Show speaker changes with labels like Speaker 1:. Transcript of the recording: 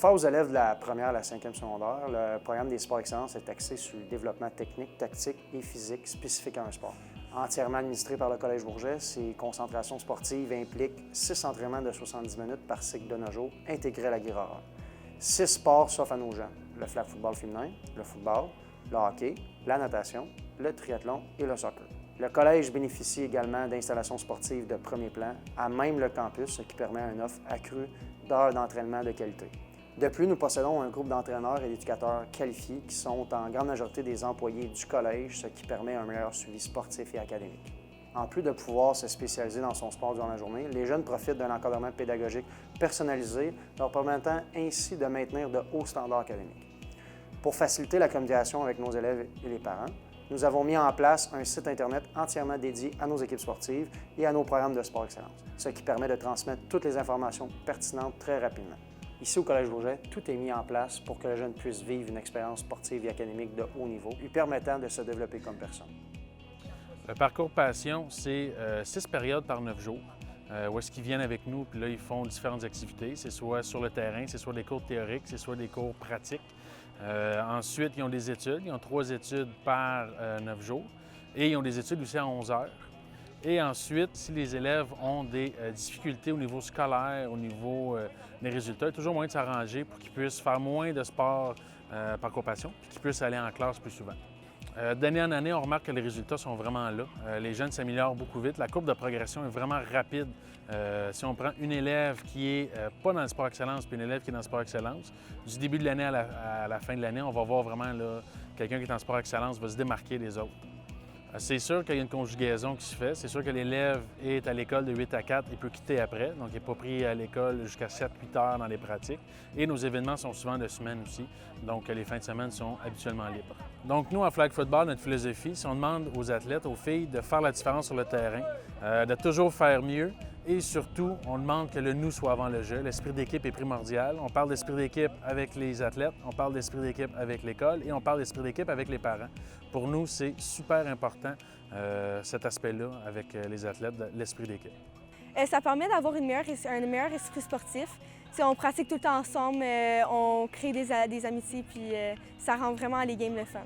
Speaker 1: Offert aux élèves de la première à la 5e secondaire, le programme des sports excellence est axé sur le développement technique, tactique et physique spécifique à un sport. Entièrement administré par le Collège Bourget, ces concentrations sportives impliquent 6 entraînements de 70 minutes par cycle de 9 jours intégrés à la grille horaire. 6 sports s'offrent à nos jeunes, le flag football féminin, le football, le hockey, la natation, le triathlon et le soccer. Le collège bénéficie également d'installations sportives de premier plan à même le campus, ce qui permet une offre accrue d'heures d'entraînement de qualité. De plus, nous possédons un groupe d'entraîneurs et d'éducateurs qualifiés qui sont en grande majorité des employés du collège, ce qui permet un meilleur suivi sportif et académique. En plus de pouvoir se spécialiser dans son sport durant la journée, les jeunes profitent d'un encadrement pédagogique personnalisé, leur permettant ainsi de maintenir de hauts standards académiques. Pour faciliter la communication avec nos élèves et les parents, nous avons mis en place un site Internet entièrement dédié à nos équipes sportives et à nos programmes de sport excellence, ce qui permet de transmettre toutes les informations pertinentes très rapidement. Ici au Collège Bourget, tout est mis en place pour que le jeune puisse vivre une expérience sportive et académique de haut niveau, lui permettant de se développer comme personne.
Speaker 2: Le parcours Passion, c'est 6 périodes par 9 jours, où est-ce qu'ils viennent avec nous, puis là, ils font différentes activités. C'est soit sur le terrain, c'est soit des cours théoriques, c'est soit des cours pratiques. Ensuite, ils ont des études. Ils ont 3 études par 9 jours. Et ils ont des études aussi à 11 heures. Et ensuite, si les élèves ont des difficultés au niveau scolaire, au niveau des résultats, il y a toujours moyen de s'arranger pour qu'ils puissent faire moins de sport par compassion, puis qu'ils puissent aller en classe plus souvent. D'année en année, on remarque que les résultats sont vraiment là. Les jeunes s'améliorent beaucoup vite. La courbe de progression est vraiment rapide. Si on prend une élève qui n'est pas dans le sport excellence puis une élève qui est dans le sport excellence, du début de l'année à la fin de l'année, on va voir vraiment quelqu'un qui est en sport excellence va se démarquer des autres. C'est sûr qu'il y a une conjugaison qui se fait. C'est sûr que l'élève est à l'école de 8 à 4, il peut quitter après. Donc, il n'est pas pris à l'école jusqu'à 7-8 heures dans les pratiques. Et nos événements sont souvent de semaine aussi. Donc, les fins de semaine sont habituellement libres. Donc, nous, en flag football, notre philosophie, c'est on demande aux athlètes, aux filles, de faire la différence sur le terrain, de toujours faire mieux. Et surtout, on demande que le « nous » soit avant le jeu. L'esprit d'équipe est primordial. On parle d'esprit d'équipe avec les athlètes, on parle d'esprit d'équipe avec l'école et on parle d'esprit d'équipe avec les parents. Pour nous, c'est super important, cet aspect-là, avec les athlètes, l'esprit d'équipe.
Speaker 3: Ça permet d'avoir un meilleur esprit sportif. Si on pratique tout le temps ensemble, on crée des amitiés, puis ça rend vraiment les games le fun.